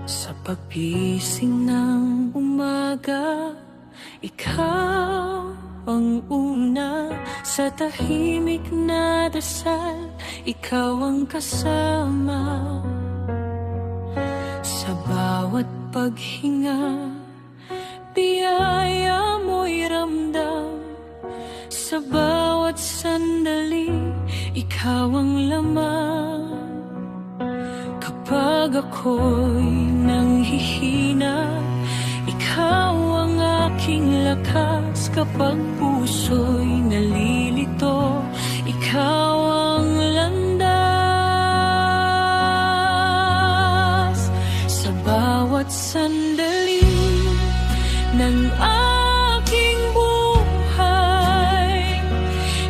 Sa paggising ng umaga, ikaw ang una. Sa tahimik na dasal, ikaw ang kasama. Sa bawat paghinga, biyaya mo'y ramdam. Sa bawat sandali, ikaw ang laman. Kapag ako'y nanghihina, ikaw ang aking lakas. Kapag puso'y nalilito, ikaw ang landas. Sa bawat sandali ng aking buhay,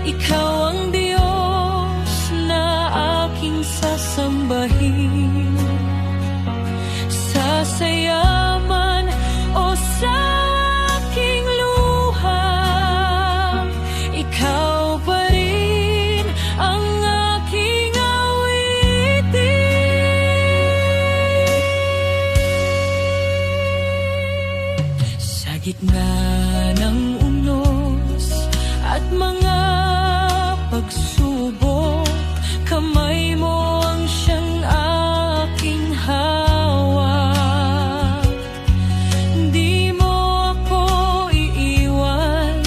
ikaw ang Diyos na aking sasambahin. Sa sayaman o sa aking luha, ikaw pa rin ang aking awitin. Sa gitna ng unos at mga pagsubok, kamay mo ang siyang aking hawak. Di mo ako iiwan,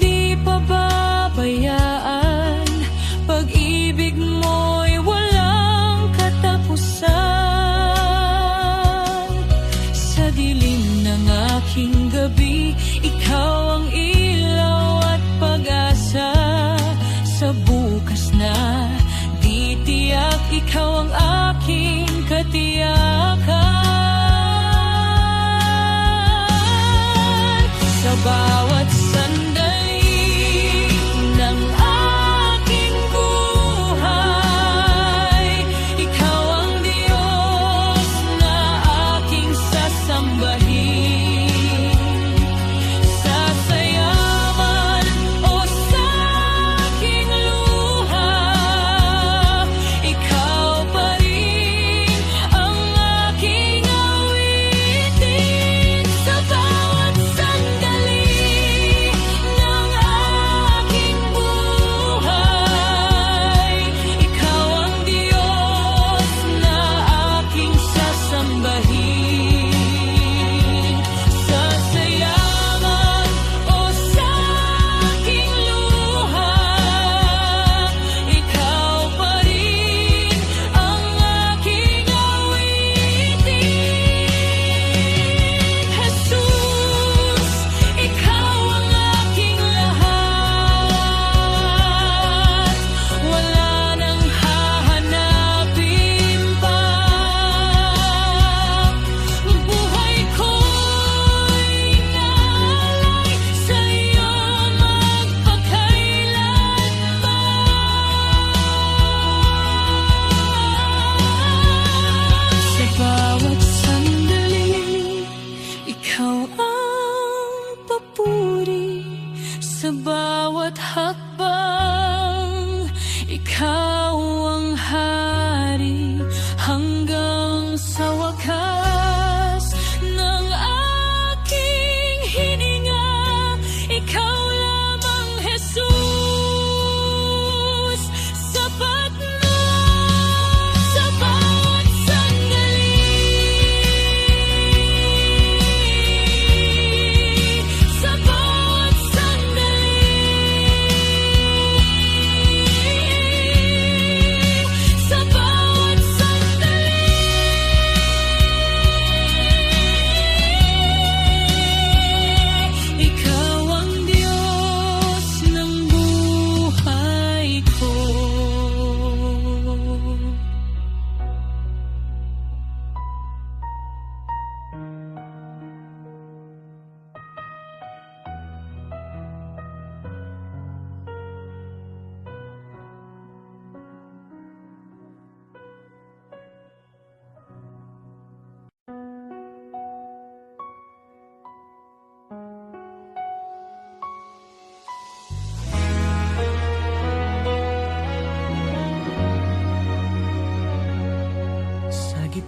di pababayaan. Pag-ibig mo'y walang katapusan. Sa dilim ng aking gabi, ikaw ang ilaw at pag-asa. Sa bukas na di tiyak, ikaw ang aking katiyakan. Sa bawat sandali ng aking buhay, ikaw ang Diyos na aking sasambahin. Sa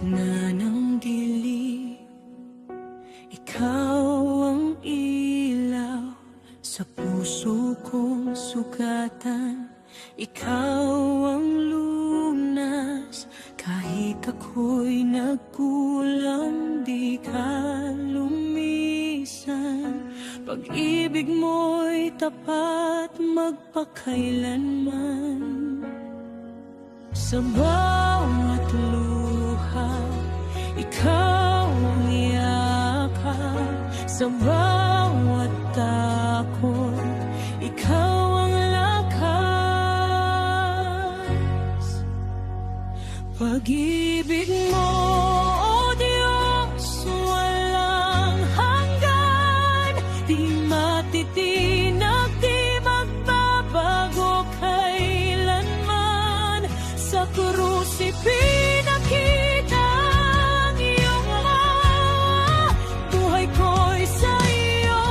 gitna ng dilim, ikaw ang ilaw sa puso kong sugatan. Ikaw ang lunas kahit ako'y nagkulang, di ka lumisan. Pag-ibig mo'y tapat magpakailanman. Sa bawat luha, ikaw ang yakap. Sa bawat takot, ikaw ang lakas. Pag-ibig mo, O Diyos, walang hanggan. Di matitinag, di magbabago kailanman. Sa krus ipinakita ang iyong awa. Buhay ko'y sa iyo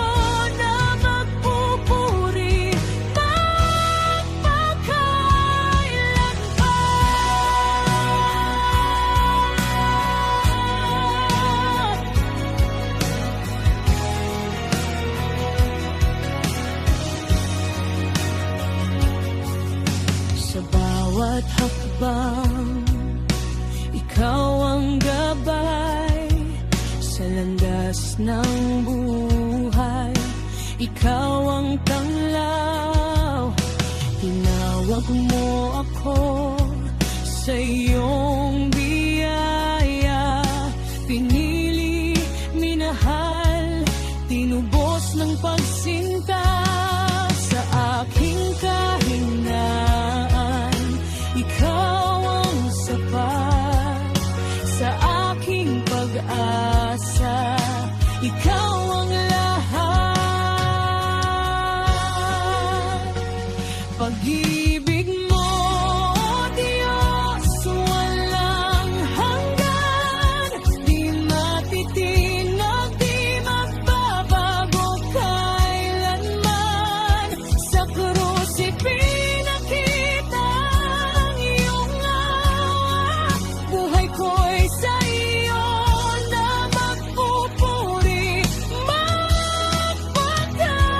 na magpupuri magpakailanman. Sa bawat hakbang, ikaw ang gabay. Sa landas ng buhay, ikaw ang tanglaw. Tinawag mo ako sa iyong biyaya. Pinili, minahal, tinubos ng pagsinta. Sa aking kahinaan, ikaw ang sapat. Sa aking pag-asa, ikaw ang lahat. Pag-ibig mo, O Diyos, walang hanggan. Di matitinag, di magbabago kailanman. Sa krus ipinakita ang iyong awa. Buhay ko'y sa iyo na magpupuri magpakailanman.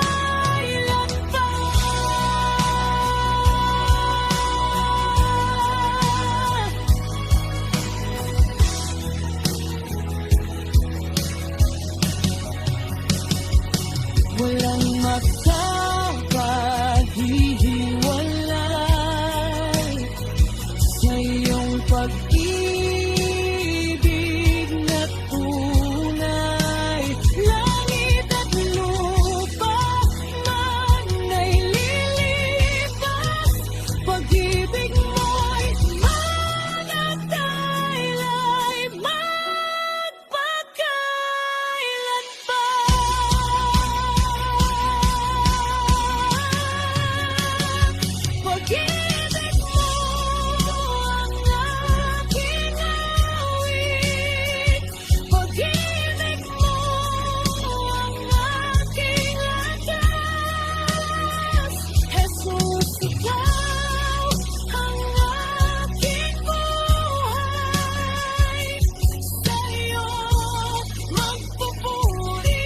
Walang makapaghihiwalay sa iyong pag-ibig na tunay. Langit at lupa man ay lilipas, pag-ibig mo'y manataylay magpakailanman. Pag-ibig mo ang aking awit. Pag-ibig mo ang aking lakas. Jesus, ikaw ang aking buhay. Sa iyo magpupuri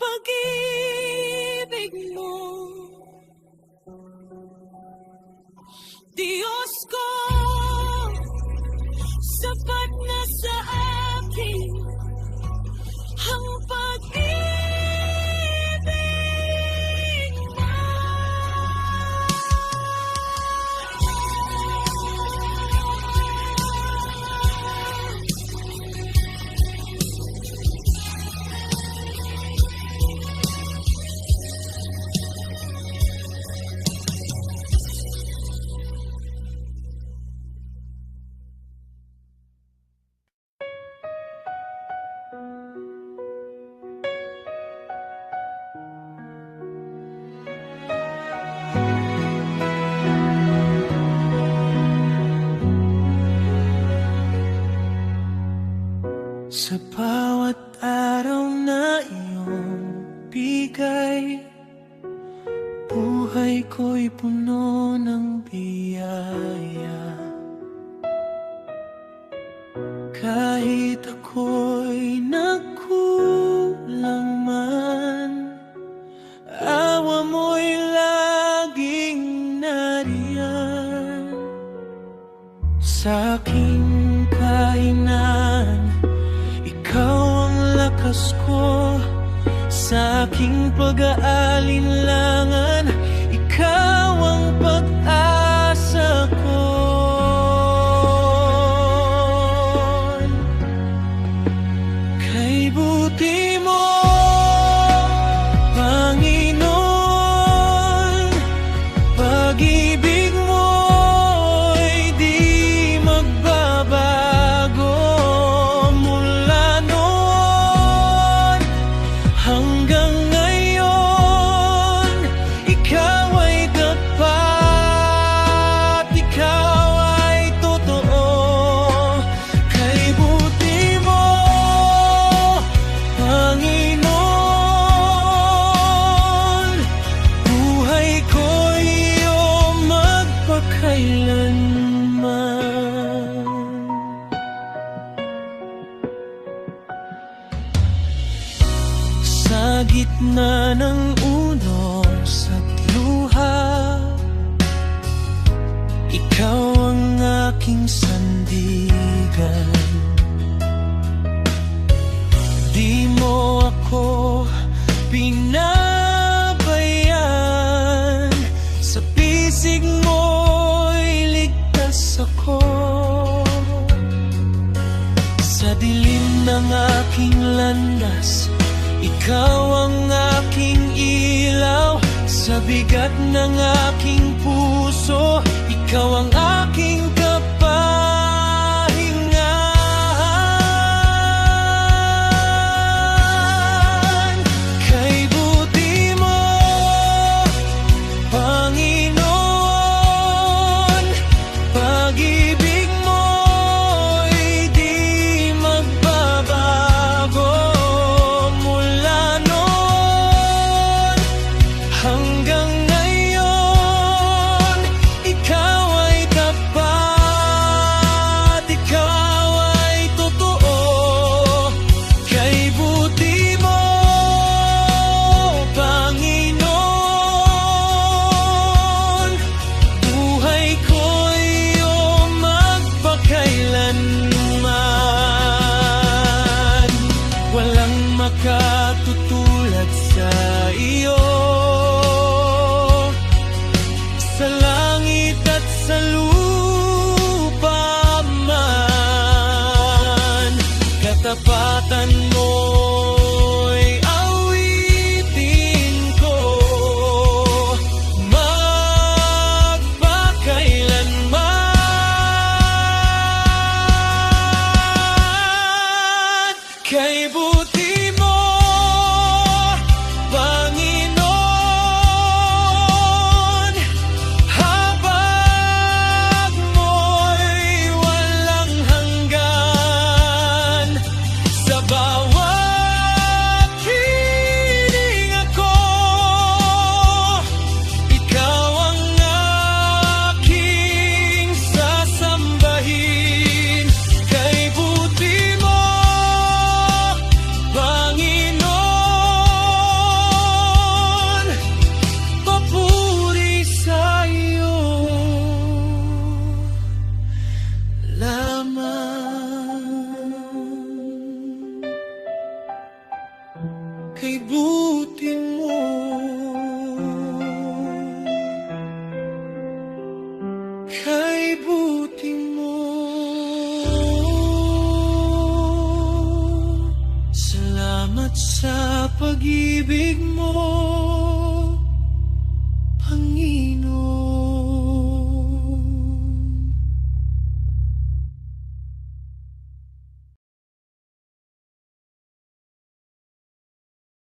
pag-ibig mo, Diyos ko, sapat na sa akin ang pag-ibig mo. Buhay ko'y puno ng biyaya, kahit ako'y nagkulang man. Awa mo'y laging nariyan sa aking kahinaan. Ikaw ang lakas ko sa aking pag-aalinlangan. Ikaw ang pag-asa ko. Kay buti mo, Panginoon, pag-ibig mo'y di magbabago. Mula noon hanggang ngayon, ikaw ay tapat, ikaw ay totoo. Kay buti mo, Panginoon, buhay ko'y iyong magpakailanman. Sa gitna ng unos at luha, ikaw ang aking sandigan. Di mo ako pinabayaan, sa pisig mo'y ligtas ako. Sa dilim ng aking landas, ikaw ang aking ilaw. Sa bigat ng aking puso, ikaw ang aking kapahingahan. Kay buti mo, Panginoon, pag-ibig mo'y di magbabago. Mula noon hanggang ngayon, ikaw ay tapat, ikaw ay totoo. Kay buti mo, Panginoon, buhay ko'y iyong magpakailanman. Walang makatutulad sa iyo, sa langit at sa lupa man. Katapatan mo'y awitin ko magpakailanman. Kay buti mo, Panginoon, habag mo'y walang hanggan. Sa bawat hiling ako, ikaw ang aking sasambahin. Kay buti mo, Panginoon, papuri sa iyo lamang. Kay buti mo, kay buti mo, salamat sa pag-ibig mo.